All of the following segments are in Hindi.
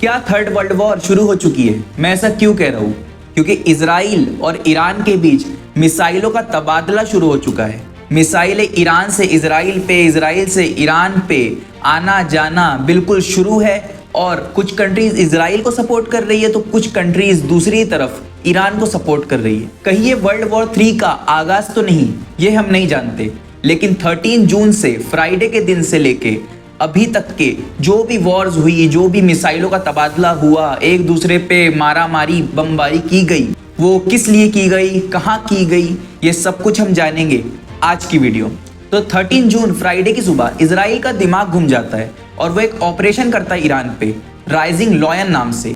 क्या थर्ड वर्ल्ड वॉर शुरू हो चुकी है? मैं ऐसा क्यों कह रहा हूँ? क्योंकि इजराइल और ईरान के बीच मिसाइलों का तबादला शुरू हो चुका है। मिसाइलें ईरान से इजराइल पे, इजराइल से ईरान पे आना जाना बिल्कुल शुरू है। और कुछ कंट्रीज इजराइल को सपोर्ट कर रही है तो कुछ कंट्रीज दूसरी तरफ ईरान को सपोर्ट कर रही है। कहीं ये वर्ल्ड वॉर 3 का आगाज तो नहीं, ये हम नहीं जानते। लेकिन 13 जून से, फ्राइडे के दिन से लेके अभी तक के जो भी वॉर्स हुई, जो भी मिसाइलों का तबादला हुआ, एक दूसरे पे मारा मारी बमबारी की गई, वो किस लिए की गई, कहाँ की गई, ये सब कुछ हम जानेंगे आज की वीडियो। तो 13 जून फ्राइडे की सुबह इजराइल का दिमाग घूम जाता है और वो एक ऑपरेशन करता है ईरान पे, राइजिंग लॉयन नाम से।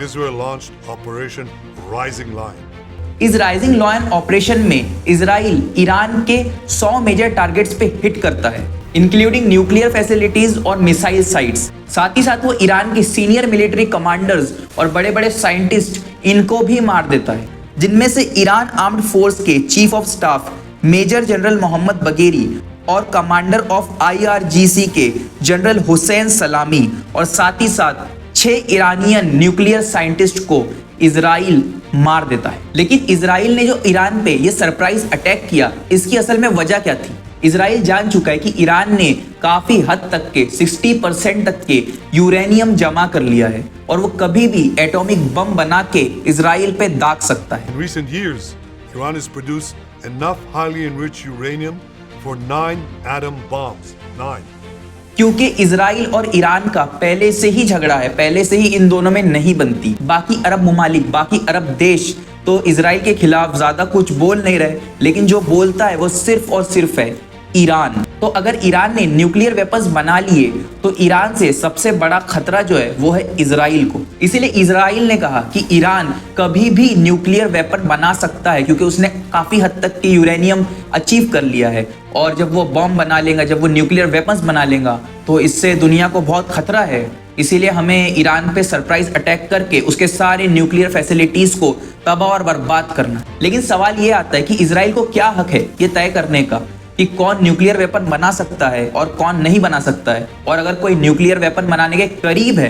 इस राइजिंग लॉयन ऑपरेशन में इजराइल ईरान के 100 मेजर टारगेट्स पे हिट करता है, इंक्लूडिंग न्यूक्लियर फैसिलिटीज और मिसाइल साइट्स। साथ ही साथ वो ईरान के सीनियर मिलिट्री कमांडर्स और बड़े बड़े साइंटिस्ट इनको भी मार देता है, जिनमें से ईरान आर्म्ड फोर्स के chief of staff major general Mohammad Bagheri और कमांडर ऑफ IRGC के जनरल हुसैन सलामी और साथ ही साथ 6 ईरानियन न्यूक्लियर साइंटिस्ट को इजराइल मार देता है। लेकिन इजराइल ने जो ईरान पे ये सरप्राइज अटैक किया, इसकी असल में वजह क्या थी? इजराइल जान चुका है कि ईरान ने काफी हद तक के 60% तक के यूरेनियम जमा कर लिया है और वो कभी भी एटॉमिक बम बना के इजराइल पे दाग सकता है। In recent years, Iran has produced enough highly enriched uranium for 9 atom bombs. 9. क्योंकि इजराइल और ईरान का पहले से ही झगड़ा है, पहले से ही इन दोनों में नहीं बनती। बाकी अरब मुमालिक, बाकी अरब देश तो इजराइल के खिलाफ ज्यादा कुछ बोल नहीं रहे, लेकिन जो बोलता है वो सिर्फ और सिर्फ है ईरान। तो अगर ईरान ने न्यूक्लियर वेपन्स बना लिए तो ईरान से सबसे बड़ा खतरा जो है वो है इजराइल को। इसीलिए इजराइल ने कहा कि ईरान कभी भी न्यूक्लियर वेपन बना सकता है, क्योंकि उसने काफी हद तक की यूरेनियम अचीव कर लिया है और जब वो बॉम्ब बना लेगा, जब वो न्यूक्लियर वेपन्स बना लेगा तो इससे दुनिया को बहुत खतरा है। इसीलिए हमें ईरान पे सरप्राइज अटैक करके उसके सारे न्यूक्लियर फैसिलिटीज को तबाह और बर्बाद करना। लेकिन सवाल ये आता है कि इजराइल को क्या हक है ये तय करने का कि कौन न्यूक्लियर वेपन बना सकता है और कौन नहीं बना सकता है। और अगर कोई न्यूक्लियर वेपन बनाने के करीब है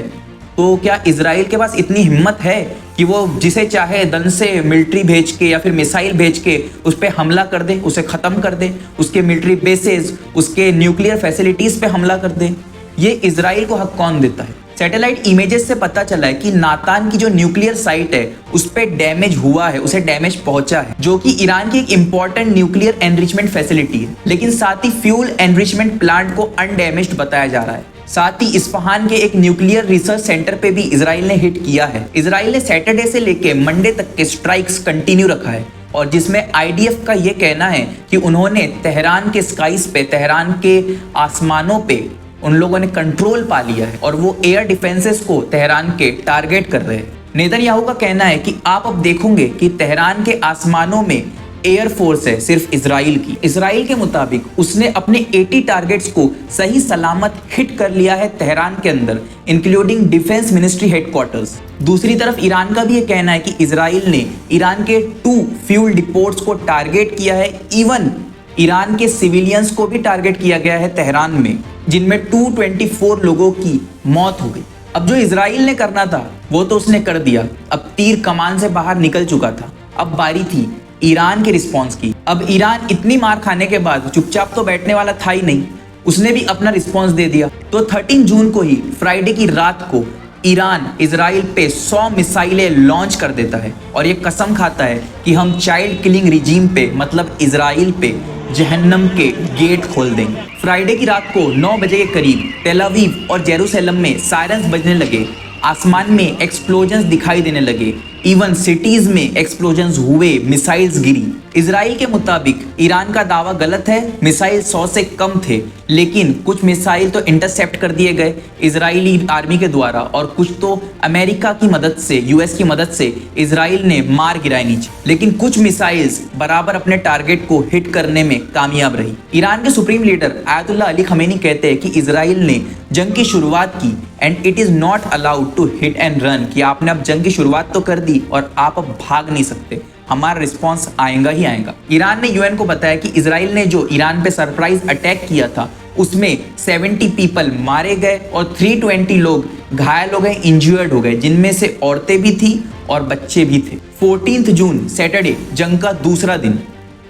तो क्या इजराइल के पास इतनी हिम्मत है कि वो जिसे चाहे दन से मिलिट्री भेज के या फिर मिसाइल भेज के उस पर हमला कर दे, उसे खत्म कर दे, उसके मिलिट्री बेसेस, उसके न्यूक्लियर फैसिलिटीज पे हमला कर दे? ये इजराइल को हक कौन देता है? सैटेलाइट इमेजेस से पता चला है कि नातान की जो न्यूक्लियर साइट है उस पे डैमेज हुआ है, उसे डैमेज पहुंचा है, जो कि ईरान की एक इंपॉर्टेंट न्यूक्लियर एनरिचमेंट फैसिलिटी है। लेकिन साथ ही फ्यूल एनरिचमेंट प्लांट को अनडैमेज्ड बताया जा रहा है। साथ ही इस्फहान के एक न्यूक्लियर रिसर्च सेंटर पे भी इजराइल ने हिट किया है। इजराइल ने सैटरडे से लेके मंडे तक के स्ट्राइक्स कंटिन्यू रखा है और जिसमें IDF का ये कहना है कि उन्होंने तेहरान के स्काइज पे, तेहरान के आसमानों पे उन लोगों ने कंट्रोल पा लिया है और वो एयर डिफेंसेस को तेहरान के टारगेट कर रहे हैं। नेतन्याहू का कहना है कि आप अब देखोगे कि तेहरान के आसमानों में एयरफोर्स है सिर्फ इजराइल की। इजराइल के मुताबिक उसने अपने 80 टारगेट्स को सही सलामत हिट कर लिया है तेहरान के अंदर, इंक्लूडिंग डिफेंस मिनिस्ट्री हेडक्वार्टर्स। दूसरी तरफ ईरान का भी ये कहना है कि इजराइल ने ईरान के 2 फ्यूल डिपोट्स को टारगेट किया है। इवन ईरान के सिविलियंस को भी टारगेट किया गया है तेहरान में, जिनमें 224 लोगों की मौत हो गई। अब जो इजराइल ने करना था वो तो उसने कर दिया, अब तीर कमान से बाहर निकल चुका था। अब बारी थी ईरान के रिस्पॉन्स की। अब ईरान इतनी मार खाने के बाद चुपचाप तो बैठने वाला था ही नहीं, उसने भी अपना रिस्पॉन्स दे दिया। तो 13 जून को ही, फ्राइडे की रात को, ईरान इजराइल पे 100 मिसाइलें लॉन्च कर देता है और ये कसम खाता है कि हम चाइल्ड किलिंग रिजीम पे, मतलब इजराइल पे जहन्नम के गेट खोल देंगे। फ्राइडे की रात को 9 बजे के करीब तेल अवीव और जेरूसलम में सायरन्स बजने लगे, आसमान में एक्सप्लोजन्स दिखाई देने लगे, इवन सिटीज में एक्सप्लोजन्स हुए, मिसाइल्स गिरी। इजराइल के मुताबिक ईरान का दावा गलत है, मिसाइल 100 से कम थे, लेकिन कुछ मिसाइल तो इंटरसेप्ट कर दिए गए इजरायली आर्मी के द्वारा और कुछ तो अमेरिका की मदद से, US की मदद से इजराइल ने मार गिराए नीचे। लेकिन कुछ मिसाइल्स बराबर अपने टारगेट को हिट करने में कामयाब रही। ईरान के supreme leader Ayatollah Ali Khamenei कहते हैं कि इजराइल ने जंग की शुरुआत की and it is not allowed to hit and run, कि आपने अब जंग की शुरुआत तो कर दी और आप अब भाग नहीं सकते, हमारा रिस्पॉन्स आएगा ही आएगा। ईरान ने UN को बताया कि इजराइल ने जो ईरान पे सरप्राइज अटैक किया था उसमें 70 पीपल मारे गए और 320 लोग घायल हो गए, इंज्यूर्ड हो गए, जिनमें से औरतें भी थी और बच्चे भी थे। 14 जून सैटरडे, जंग का दूसरा दिन,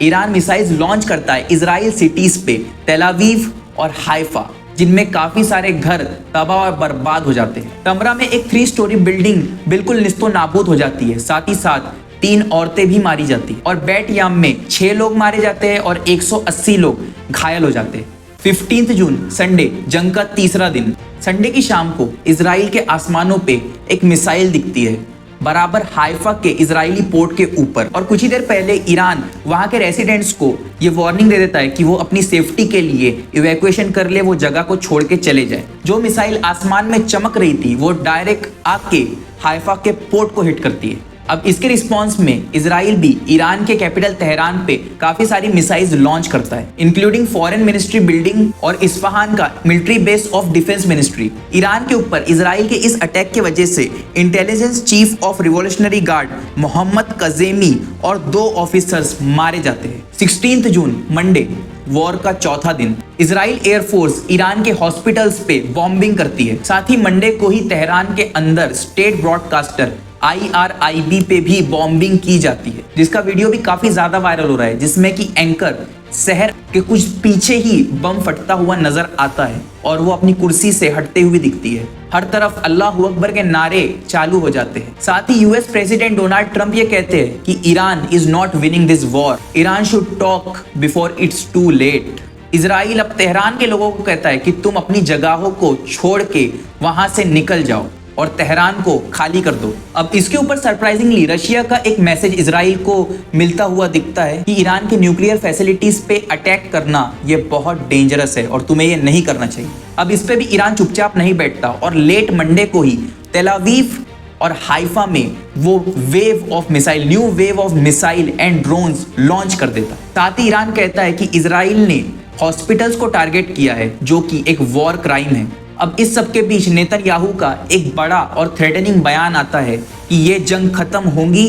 ईरान मिसाइल्स लॉन्च करता है इजराइल सिटीज पे, तेल अवीव और हाइफा, जिनमें काफी सारे घर तबाह और बर्बाद हो जाते हैं। तमरा में एक 3 स्टोरी बिल्डिंग बिल्कुल निस्तो नाबूद हो जाती है, साथ ही साथ 3 औरतें भी मारी जाती हैं और बैट याम में 6 लोग मारे जाते हैं और 180 लोग घायल हो जाते हैं। 15 जून संडे, जंग का तीसरा दिन, संडे की शाम को इजराइल के आसमानों पे एक मिसाइल दिखती है बराबर हाइफा के इजरायली पोर्ट के ऊपर, और कुछ ही देर पहले ईरान वहां के रेसिडेंट्स को ये वार्निंग दे देता है कि वो अपनी सेफ्टी के लिए इवैक्यूएशन कर ले, वो जगह को छोड़ के चले जाए। जो मिसाइल आसमान में चमक रही थी वो डायरेक्ट आके हाइफा के पोर्ट को हिट करती है। अब इसके रिस्पांस में इजराइल भी ईरान के कैपिटल तेहरान पे काफी सारी मिसाइल्स लॉन्च करता है, इंक्लूडिंग फॉरेन मिनिस्ट्री बिल्डिंग और इस्फहान का military base of defence ministry. Iran के ऊपर इजराइल के इस अटैक की वजह से intelligence chief of revolutionary guard Mohammad Kazemi और 2 ऑफिसर्स मारे जाते हैं। 16 जून मंडे, वॉर का चौथा दिन, इजराइल एयरफोर्स ईरान के हॉस्पिटल्स पे बॉम्बिंग करती है। साथ ही मंडे को ही तेहरान के अंदर स्टेट ब्रॉडकास्टर IRIB पे भी बॉम्बिंग की जाती है, जिसका वीडियो भी काफी ज्यादा वायरल हो रहा है, जिसमें कि एंकर शहर के कुछ पीछे ही बम फटता हुआ नजर आता है और वो अपनी कुर्सी से हटते हुए दिखती है। हर तरफ अल्लाह अकबर के नारे चालू हो जाते हैं। साथ ही यूएस प्रेसिडेंट डोनाल्ड ट्रंप ये कहते हैं कि Iran is not winning this war, Iran should talk before it's too late. Israel अब तेहरान के लोगों को कहता है कि तुम अपनी जगहों को छोड़ के वहां से निकल जाओ और तेहरान को खाली कर दो। अब इसके ऊपर सरप्राइजिंगली रशिया का एक मैसेज इजराइल को मिलता हुआ दिखता है कि ईरान के न्यूक्लियर फैसिलिटीज पे अटैक करना ये बहुत डेंजरस है और तुम्हें ये नहीं करना चाहिए। अब इस पे भी ईरान चुपचाप नहीं बैठता और लेट मंडे को ही तेल अवीव और हाइफा में वो wave of missile, new wave of missile and drones launch कर देता। साथ ही ईरान कहता है कि इजराइल ने हॉस्पिटल्स को टारगेट किया है, जो कि एक वॉर क्राइम है। अब इस सब के बीच नेतन्याहू का एक बड़ा और थ्रेटनिंग बयान आता है कि ये जंग खत्म होगी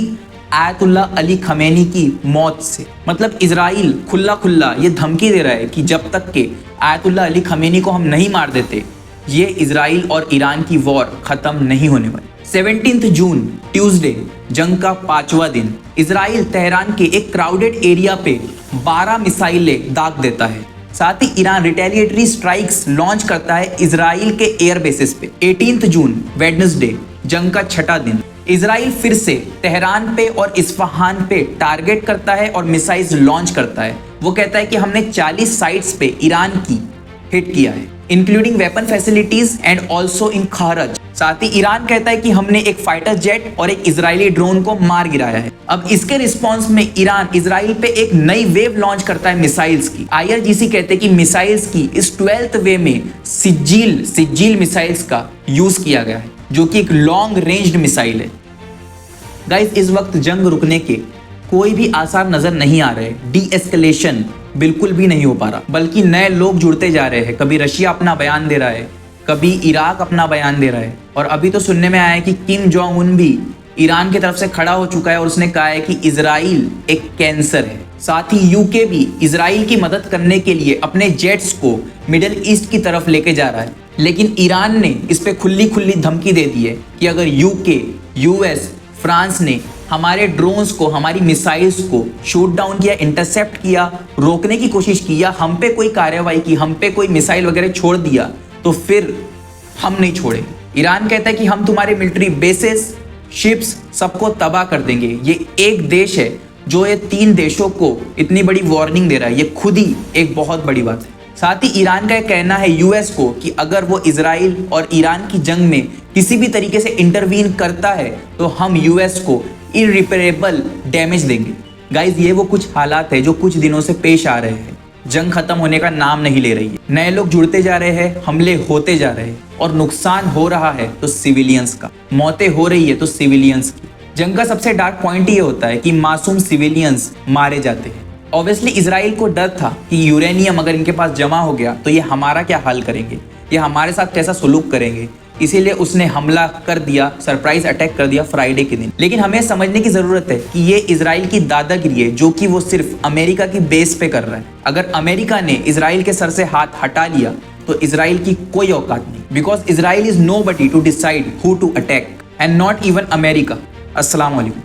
आयतुल्लाह अली खमेनी की मौत से। मतलब इजराइल खुल्ला खुल्ला ये धमकी दे रहा है कि जब तक के आयतुल्लाह अली खमेनी को हम नहीं मार देते, ये इजराइल और ईरान की वॉर खत्म नहीं होने वाली। 17 जून ट्यूसडे, जंग का 5वां दिन, इजराइल तेहरान के एक क्राउडेड एरिया पे 12 मिसाइलें दाग देता है। साथ ही ईरान रिटेलिएटरी स्ट्राइक्स लॉन्च करता है इजराइल के एयर बेसिस पे। 18 जून वेडनेसडे, जंग का 6वां दिन, इजराइल फिर से तेहरान पे और इस्फहान पे टारगेट करता है और मिसाइल्स लॉन्च करता है। वो कहता है कि हमने 40 साइट्स पे ईरान की हिट किया है, including weapon facilities and also in Karaj. साथ ही ईरान कहता है कि हमने एक फाइटर जेट और एक इजरायली ड्रोन को मार गिराया है। अब इसके रिस्पांस में ईरान इजराइल पे एक नई वेव लॉन्च करता है मिसाइल्स की। IRGC कहते हैं कि मिसाइल्स की इस 12th वेव में सिज्जील मिसाइल्स का यूज किया गया है, जो कि एक लॉन्ग रेंज्ड मिसाइल है। गाइस, इस वक्त जंग रुकने के कोई भी आसार नजर नहीं आ रहे, डी एस्केलेशन बिल्कुल भी नहीं हो पा रहा, बल्कि नए लोग जुड़ते जा रहे हैं। कभी रशिया अपना बयान दे रहा है, कभी इराक अपना बयान दे रहा है, और अभी तो सुनने में आया है कि किम जोंग उन भी ईरान की तरफ से खड़ा हो चुका है और उसने कहा है कि इजराइल एक कैंसर है। साथ ही यूके भी इजराइल की मदद करने के लिए अपने जेट्स को मिडिल ईस्ट की तरफ लेके जा रहा है, लेकिन ईरान ने इस पे खुली धमकी दे दी है कि अगर यूके, यूएस, फ्रांस ने हमारे ड्रोन्स को, हमारी मिसाइल्स को शूट डाउन किया, इंटरसेप्ट किया, रोकने की कोशिश की, या हम पे कोई कार्रवाई की, हम पे कोई मिसाइल वगैरह छोड़ दिया, तो फिर हम नहीं छोड़ेंगे। ईरान कहता है कि हम तुम्हारे मिलिट्री बेसेस, शिप्स सबको तबाह कर देंगे। ये एक देश है जो ये 3 देशों को इतनी बड़ी वार्निंग दे रहा है, ये खुद ही एक बहुत बड़ी बात है। साथ ही ईरान का कहना है यूएस को कि अगर वो इजराइल और ईरान की जंग में किसी भी तरीके से इंटरवीन करता है तो हम यूएस को इररिपेरेबल डैमेज देंगे। गाइज, ये वो कुछ हालात है जो कुछ दिनों से पेश आ रहे हैं। जंग खत्म होने का नाम नहीं ले रही है, नए लोग जुड़ते जा रहे हैं, हमले होते जा रहे हैं, और नुकसान हो रहा है तो सिविलियंस का, मौतें हो रही है तो सिविलियंस की। जंग का सबसे डार्क पॉइंट ये होता है कि मासूम सिविलियंस मारे जाते हैं। ऑब्वियसली इजराइल को डर था कि यूरेनियम अगर इनके पास जमा हो गया तो ये हमारा क्या हाल करेंगे, ये हमारे साथ कैसा सुलूक करेंगे, इसीलिए उसने हमला कर दिया, सरप्राइज अटैक कर दिया फ्राइडे के दिन। लेकिन हमें समझने की जरूरत है कि ये इजराइल की दादागिरी है जो कि वो सिर्फ अमेरिका की बेस पे कर रहा है। अगर अमेरिका ने इजराइल के सर से हाथ हटा लिया तो इजराइल की कोई औकात नहीं, because Israel is nobody to decide who to attack and not even America. अस्सलाम वालेकुम।